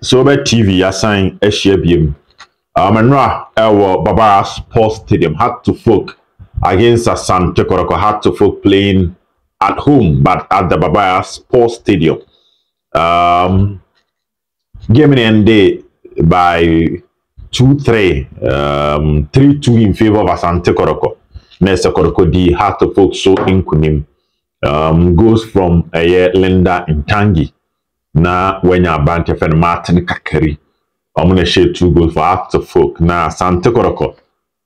So be TV assign Eshiebim. Menra Ewo Baba Sports Stadium had to folk against Asante Kotoko, had to folk playing at home, but at the Baba Sports Stadium. Game in day by 2-3, 3-2 in favor of Asante Kotoko. Next Kotoko D had to folk so in kunim. Goes from Linda Ntangi. Na when you bank friend Martin Kakeri, I'm gonna share 2 goals for after folk. Na Asante Kotoko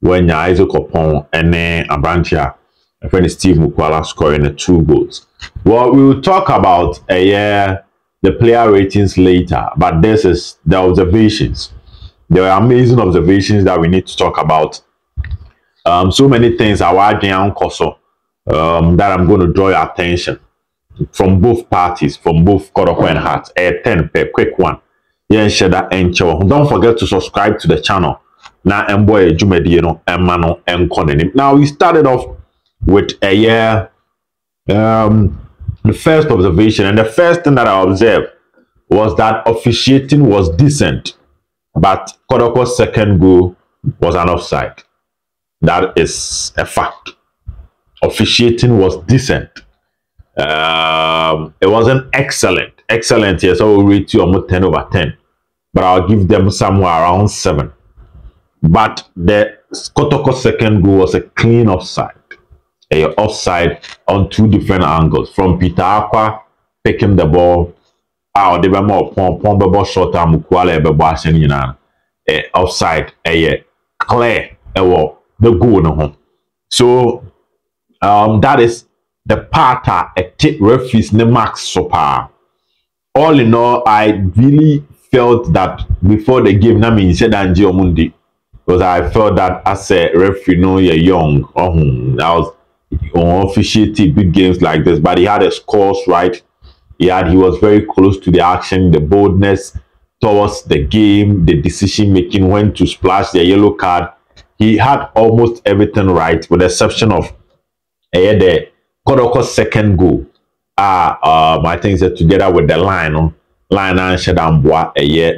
when you Isaac Opon and then a branch here, a friend Steve Mukwala scoring 2 goals. Well, we will talk about the player ratings later, but this is the observations. There are amazing observations that we need to talk about. So many things are that I'm going to draw your attention from both parties, from both Kotoko and Heart. A 10 per quick one. Yeah, share that and don't forget to subscribe to the channel. Now, now we started off with the first observation, and the first thing that I observed was that officiating was decent, but Kotoko's second goal was an offside. That is a fact. Officiating was decent. It wasn't excellent. Excellent, yes, I will rate you almost 10 over 10. But I'll give them somewhere around 7. But the Kotoko second goal was a clean offside. A offside on 2 different angles. From Peter Aqua picking the ball. They were more Pombo short and Mukwala Asibey offside. Clear. The goal no home. So that is the part a take referees ne max so far. All in all, I really felt that before the game, na me said Angie Omundi, because I felt that as a referee, no, you're young. I was officiating big games like this, but he had his scores right. He was very close to the action, the boldness towards the game, the decision making, when to splash the yellow card. He had almost everything right, with the exception of the Kotoko's second goal. I think that together with the line and Shadambwa,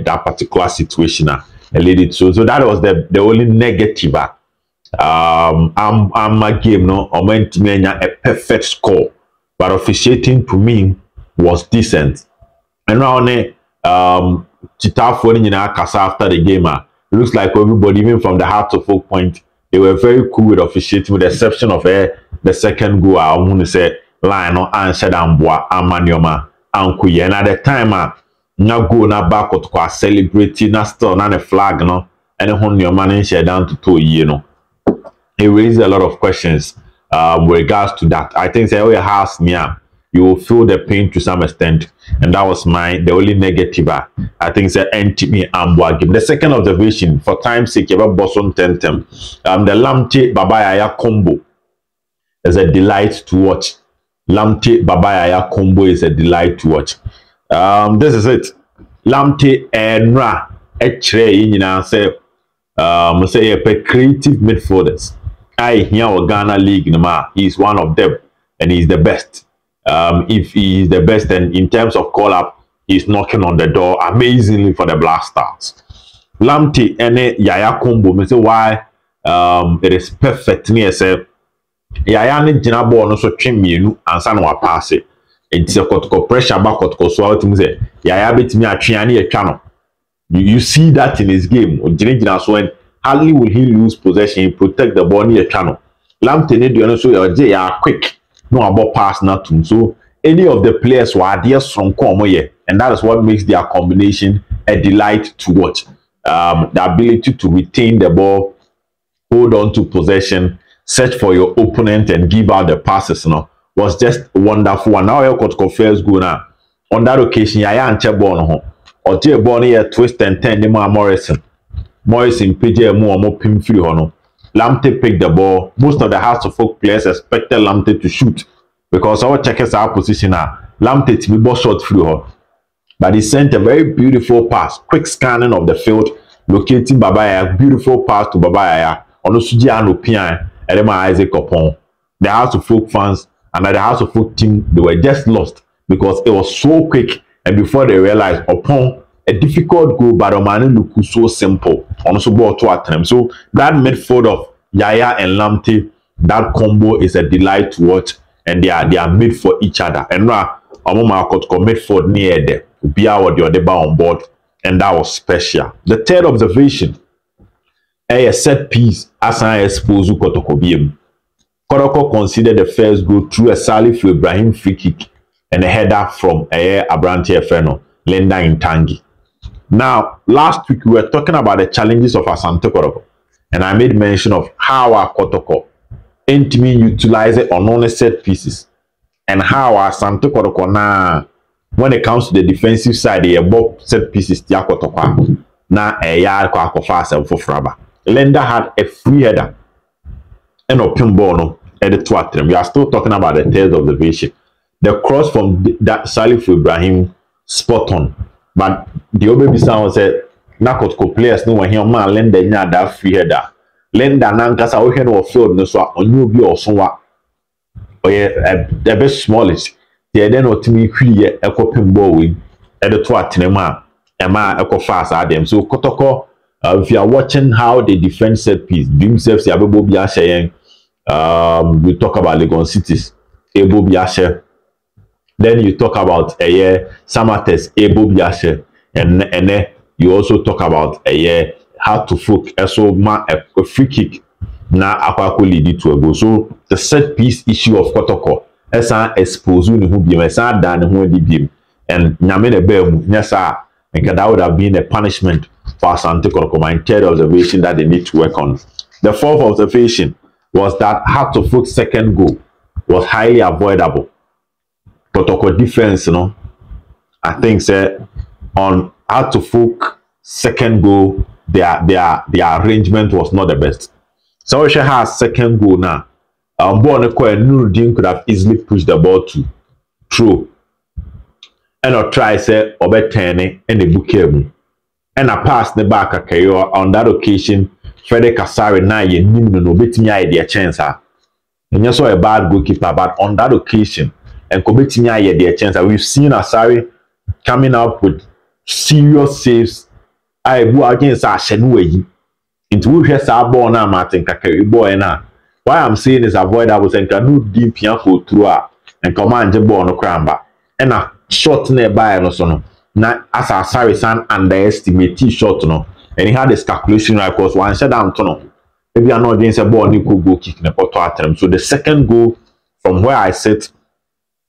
that particular situation led it so that was the only negative. I'm a game no I went to a perfect score, but officiating to me was decent. And now Chitafo Kasa after the game, it looks like everybody, even from the Heart of Folk point, they were very cool with officiating, with the exception of the second goal. I want to say Lionel and Shadambwa and Manioma and Kuye. And at the time, na go na back to celebrating, na still na the flag, no, and the whole man share down to 2 years, no. It raised a lot of questions with regards to that. I think say, your house near, you will feel the pain to some extent, and that was the only negative. I think say me Ambwa game. The second observation, for time's sake, you have Boson Tentem. The Lamptey Mukwala combo is a delight to watch. Lamptey Mukwala combo is a delight to watch. This is it. Lamptey and Ra say creative midfielders. Here Ghana League, he's one of them, and he's the best. If he is the best, and in terms of call up, he's knocking on the door amazingly for the Black Stars. Lamptey and Yaya combo, me say why it is perfect. Me say Yaya ne jina ball no so twem mienu ansa na wa pass it. It's a Kotoko pressure back Kotoko so out me say Yaya betimi atwe ane etwa no. You see that in his game. So when hardly will he lose possession, he protect the ball near channel. Lamptey ne do so are quick. No about pass nothing. So any of the players who are there from Komoye, and that is what makes their combination a delight to watch. The ability to retain the ball, hold on to possession, search for your opponent, and give out the passes. Was just wonderful. And now you got first goal now. On that occasion, Yaya and Chebon or J Bonnie a twist and turn the Morrison PJ more pin free hono. Lamptey picked the ball. Most of the House of Folk players expected Lamptey to shoot because our checkers are position now. Lamptey to be ball shot through her. But he sent a very beautiful pass, quick scanning of the field, locating Babaya, beautiful pass to Babaya, on Osujiano Pian, and then Isaac Opon. The House of Folk fans and the House of Folk team, they were just lost because it was so quick, and before they realized Opon a difficult goal, but Omani look so simple. Also, ball to attempt. So that midfield of Yaya and Lamptey, that combo is a delight to watch, and they are made for each other. And now, Asante Kotoko midfield near there, be out the other on board, and that was special. The third observation, a set piece Asante exposed Kotoko BM. Kotoko considered the first goal through a Salif Ibrahim free kick and a header from Abrante Feno, Lenda Intangi. Now, last week we were talking about the challenges of Asante Kotoko, and I made mention of how our Kotoko intimately utilize it on only set pieces, and how Asante Kotoko now, when it comes to the defensive side, the above set pieces, Tia Kotoko na a yard kwa fast and for Fraba. Lenda had a free header and a pinball at the twatrim. We are still talking about the third observation. The cross from that Salif Ibrahim spot on. But the Obebi sound said, Nakotko players no one here, man, Lenda nya that free header. Lenda Nankasa, we can field no so on you be or somewhat. Oh, yeah, the best smallest. They then what me here a coping ball with at the twatrim, and my echo fast at them. So, Kotoko, if you are watching how they defend set piece, themselves, Yabobi Ashe, we talk about Legon Cities, Ebo Biashe. Then you talk about a year Samates, Ebo Biashe, and then you also talk about a year how to folk a free kick na Akwako lead to a goal. So the set piece issue of Kotoko, Esa expose who be Esa dan who be and Nyamene Bem, Nyasa, and that would have been a punishment for Asante Kotoko. My third observation that they need to work on. The fourth observation was that how to folk second goal was highly avoidable. Kotoko defense, I think said on how to folk second goal, their arrangement was not the best. So she has second goal now. Nuruddin could have easily pushed the ball to through. And or try say Obetene and the Bukemu. And I passed the back a Kayo on that occasion. Frederick Kasari na ye no bit me idea chance. And you saw a bad goalkeeper, but on that occasion, and commit me idea chance. We've seen Asari coming up with serious saves. I go against Ashenway. Into who has our ball now, Martin Kakari boy now. Why I'm saying is avoidable and can do deep piano through and command the ball no cramba. And a shot nearby and so now as Asari san underestimate shot no. And he had this calculation right because one said down tunnel. Maybe I'm not against a ball, you could go kicking a pot attempt. So the second goal from where I sit,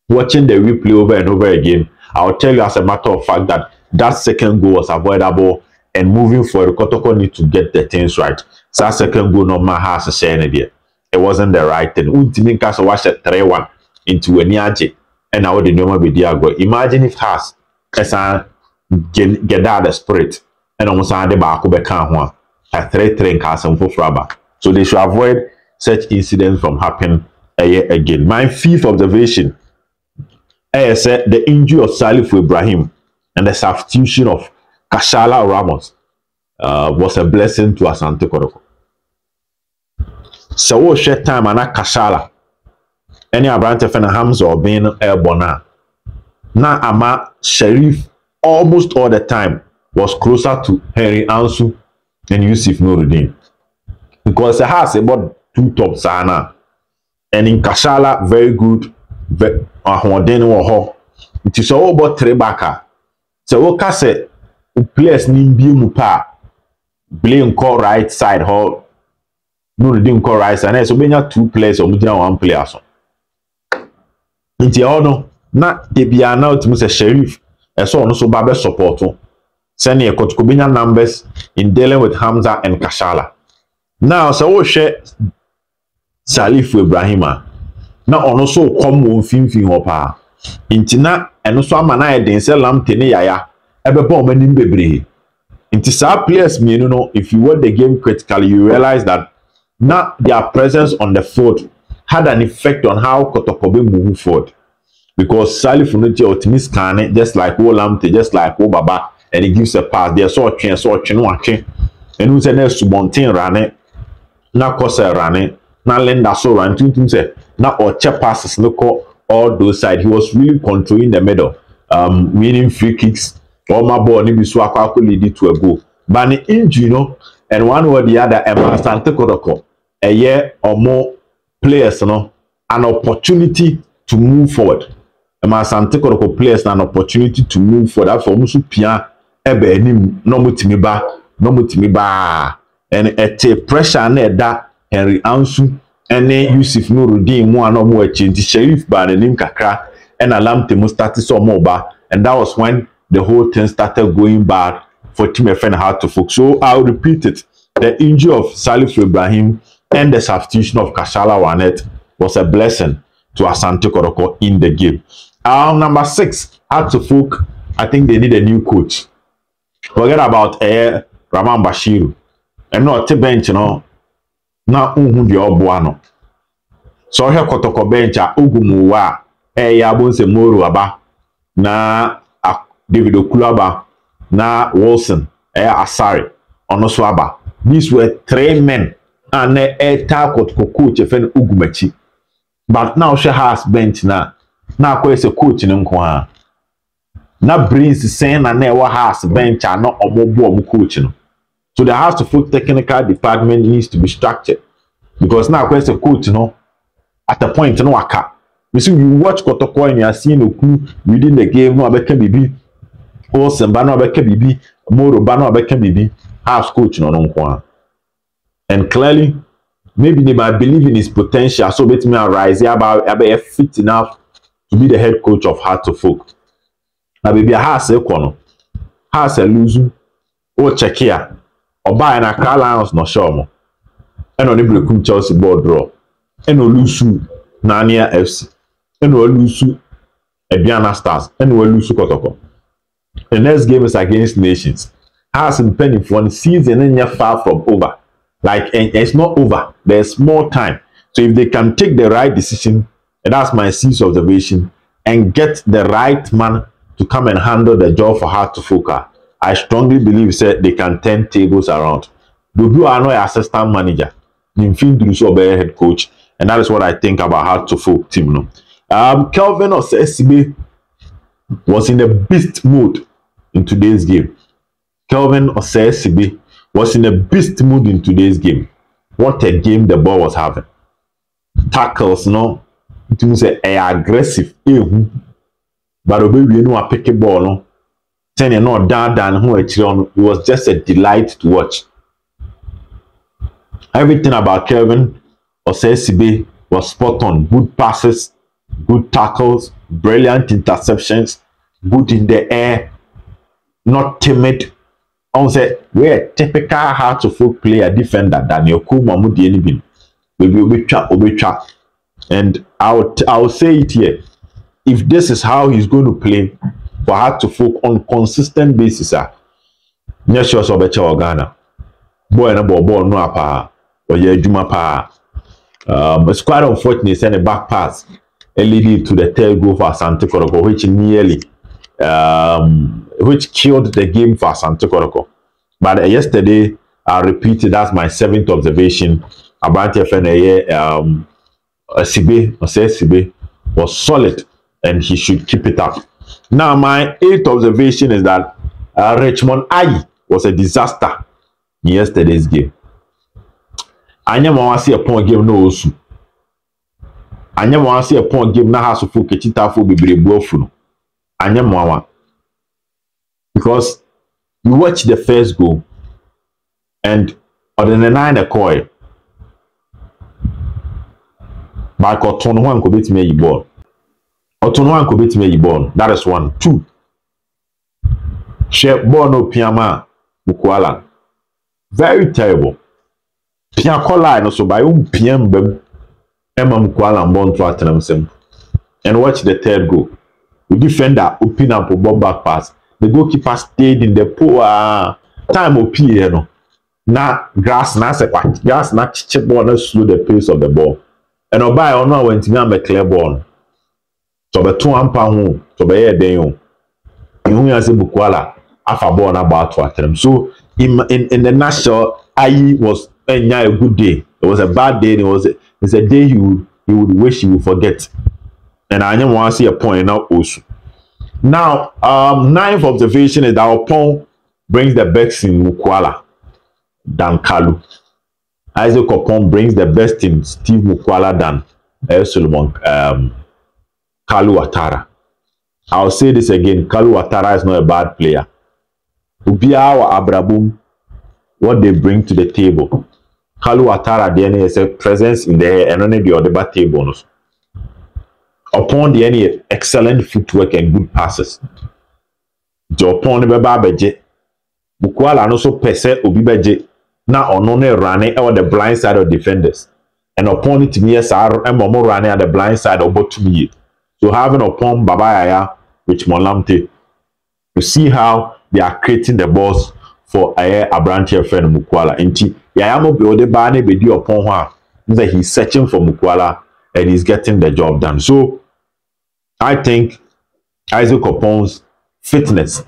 watching the replay over and over again, I'll tell you as a matter of fact that second goal was avoidable, and moving forward, Kotoko need to get the things right. So that second goal no man has a say in it. It wasn't the right thing. Ultimate cast watch a 3-1 into a Niaje, and now the normal video go. Imagine if has get out the spirit. And almost had the back of a car a 3-3 castle for Fraba. So they should avoid such incidents from happening again. My fifth observation, I said the injury of Salif Ibrahim and the substitution of Kashala Ramos was a blessing to Asante Kotoko. So what share time and Kashala any Abrante Fenahams or being airborne now Ama Sharif almost all the time was closer to Henry Ansu and Yusuf Nuruddin because it has about two top sana, and in Kashala very good. It is all about three backer. So what can say? Players need be mupa, blame call right side hall. Nuruddin call right side. So we have two players or one player. So it's all no. Not they be now to Mr. Sheriff. And so also Babe support. Sending a Kotoko numbers in dealing with Hamza and Kashala. Now, so we share Salif Ibrahima. Now, also come on Finfin Opa. Intina and also Manaya Denzel Lamptey Yaya. Ebe bomb and Bebre. Into some players, if you watch the game critically, you realize that now their presence on the field had an effect on how Kotoko move forward. Because Salif Unity optimist can just like Lamptey, just like Baba. And he gives a pass. They saw watching, and who said next to Montaigne running, not Cosa running, not Lenda so run. Say not or check passes, look all those sides. He was really controlling the middle, winning free kicks All my ball ni bisu akwa lead to a goal. But the injury, no, and one or the other, Asante Kotoko, a year or more players, no, an opportunity to move forward. Asante Kotoko players an opportunity to move forward. That's for Musu Pia, Ebe, no mutimiba, and a pressure and that Henry Ansu, and Yusuf Nuruddin, one or more change, Sheriff Ban and Nimkakra, and Lamptey Mukwala, and that was when the whole thing started going bad for Team FN hard to focus. So I'll repeat it. The injury of Salif Ibrahim and the substitution of Kashala Wanet was a blessing to Asante Kotoko in the game. Number 6, hard to focus. I think they need a new coach. Forget about Rahman Bashiru. And not a bench, you know. Now, the Obuano. So here Kotoko bench Ugumuwa. Yabonse Moro Aba. Na David Okulaba, na Wilson, Asari, Onoswaba. These were 3 men and a coach of Ugumechi. But now she has bench now. Now is a coach in Nkwa. Now brings saying and never has bench and not a mobile coaching. So the house to foot technical department needs to be structured. Because now is a coach, you know, at a point no waka. You see, you watch Kotoko and you are seeing a clue within the game, no abeke bibi. Olsen bano abeke bibi, Moro bano abeke bibi, half coach no nkwa. And clearly, maybe they might believe in his potential, so bet me rise about fit enough to be the head coach of Heart to Folk. Now baby has a corner, has a lose, or check here, or buy an Accra Lions no show mo. And on the Chelsea board draw, and no lose Nania FC. And we'll lose Ebiana Stars, and we'll lose Kotoko. The next game is against Nations. Has been pending for 1 season and you're far from over. Like, and it's not over. There's more time. So if they can take the right decision, and that's my cease observation, and get the right man to come and handle the job for Heart to Focus, I strongly believe that they can turn tables around. Dubu are not assistant manager. Nimfin Druso be head coach, and that is what I think about Heart to Focus team. No. Kelvin Asibey was in a beast mood in today's game. Kelvin Asibey was in a beast mood in today's game. What a game the ball was having. Tackles, no, it was aggressive. But obey no pick a ball, no. Turning not down who it was just a delight to watch. Everything about Kelvin Asibey was spot on. Good passes, good tackles, brilliant interceptions, good in the air, not timid. I say we're a typical Heart to Folk player defender than your cool Mamudi anything. Obecha. And I'll say it here. If this is how he's going to play for Heart to Folk on consistent basis, yes, sure, so better Ghana. Boy and ball no apa or yeah, Juma pa. It's quite unfortunate send a back pass leading to the third goal for Asante Kotoko, which nearly which killed the game for Asante Kotoko. But yesterday, I repeated, that's my 7th observation about FNA. Asibey was solid and he should keep it up. Now, my 8th observation is that Richmond Ayi was a disaster in yesterday's game. I never want to see a point game no osu. I never want to see a point game na has to focus it for be brave. I never want, because you watch the first goal and on the 9 coil by Cotton one could beat me ball. Cotton one could beat me ball. That is 1. 2. Share ball no Piama Mukwala. Very terrible. Piakola no so by PM bem Emma Mukwala and Bon Twatenham. And watch the third goal. The defender open up a bomb back pass. The goalkeeper stayed in the poor time of PA. Na grass na sepa. Grass na chip ball na slow the pace of the ball. And Obai ono went to me clear ball. So be 2 ampa ho. So be here den. You has Mukwala afa ball na about Twatenham. So in the national, Ayi was a good day. It was a bad day. It's a day he would wish he would forget. And I didn't want to see a point now also. Now, ninth observation is that Opon brings the best in Mukwala than Kalu. Isaac Opon brings the best in Steve Mukwala than Solomon Kalu Ouattara. I'll say this again, Kalu Ouattara is not a bad player. Ubia or Abrabum, what they bring to the table. Kalu Ouattara DNA is a presence in the air and only the other table. Upon the any excellent footwork and good passes. Upon the Babaje, Mukwala also pese Obibeje. Now on running over the blind side of defenders. And upon it me SR and Momo running at the blind side of both me. So having upon Babaya, which Lamptey, to see how they are creating the balls for a branch of friend Mukwala. Inti Yayamo Bode Bane Bedi upon her that he's searching for Mukwala and he's getting the job done. So I think Isaac Opon's fitness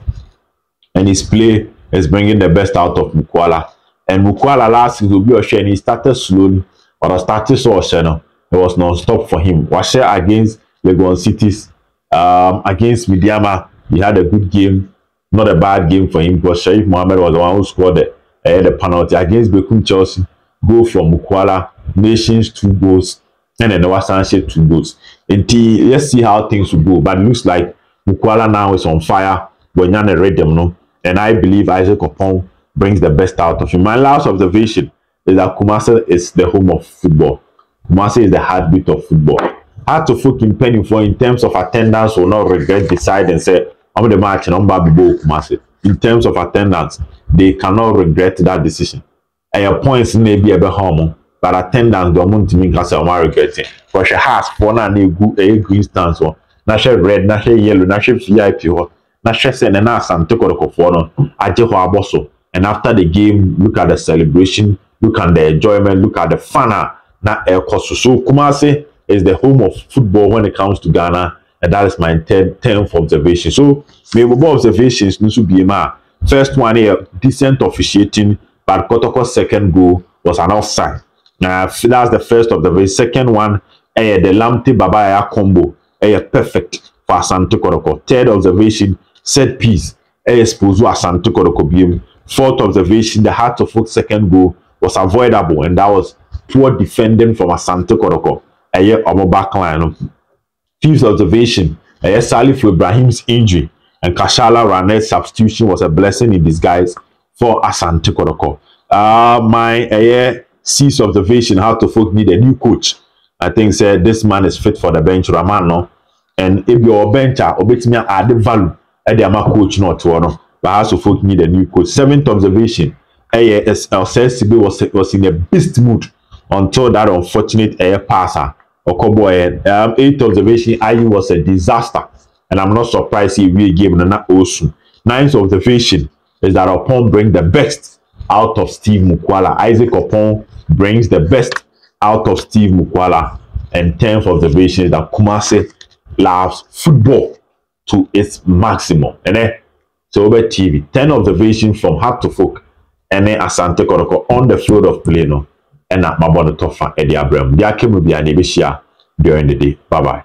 and his play is bringing the best out of Mukwala. And Mukwala last season he started slowly, but started so it was non-stop for him. Washe against Legon Cities, against Midiama, he had a good game, not a bad game for him because Sharif Mohammed was the one who scored the penalty. Against Bekum Chelsea, goal from Mukwala, Nations 2 goals, and then the Wasanche 2 goals. Let's see how things will go. But it looks like Mukwala now is on fire. Bonyane read them, no? And I believe Isaac Opon brings the best out of him. My last observation is that Kumasi is the home of football. Kumasi is the heartbeat of football. Hard to folk in penny for in terms of attendance will not regret decide and say, I'm the match and I'm Kumasi. In terms of attendance, they cannot regret that decision. And your points may be a bit home, but attendance don't to me because I'm regretting. Because she has for a green stance one. National red, national yellow, national VIP, national send and Asante Kotoko for no. Ajeho Aboso. And after the game, look at the celebration, look at the enjoyment, look at the fun. Na so Kumasi is the home of football when it comes to Ghana, and that is my 10th observation. So maybe more observations need to be my first one here, decent officiating, but Kotoko's second goal was an offside. That's the first observation. Second one, the Lamptey Babaya combo, perfect for Asante Kotoko. Third observation, set piece, expose Asante Kotoko beam. Fourth observation, the heart of foot second goal was avoidable, and that was poor defending from Asante Kotoko. On back line. Fifth observation, Salif Ibrahim's injury and Kashala Ranet's substitution was a blessing in disguise for Asante Kotoko. My sixth observation, how to folk need a new coach. I think said this man is fit for the bench, Ramano. And if your bencher, obetime add value, my coach not to but also folk need a new coach. Seventh observation, Asibey was in a beast mood until that unfortunate passer. Eighth observation, IU was a disaster, and I'm not surprised he will game na also. Ninth observation is that Opon bring the best out of Steve Mukwala. Isaac Opon brings the best out of Steve Mukwala. And 10th observation is that Kumasi loves football to its maximum. And then so over TV, 10 observations from heart to folk, and then Asante Kotoko on the field of play no, and that my body tougher Eddie Abraham. They are came to be an during the day. Bye bye.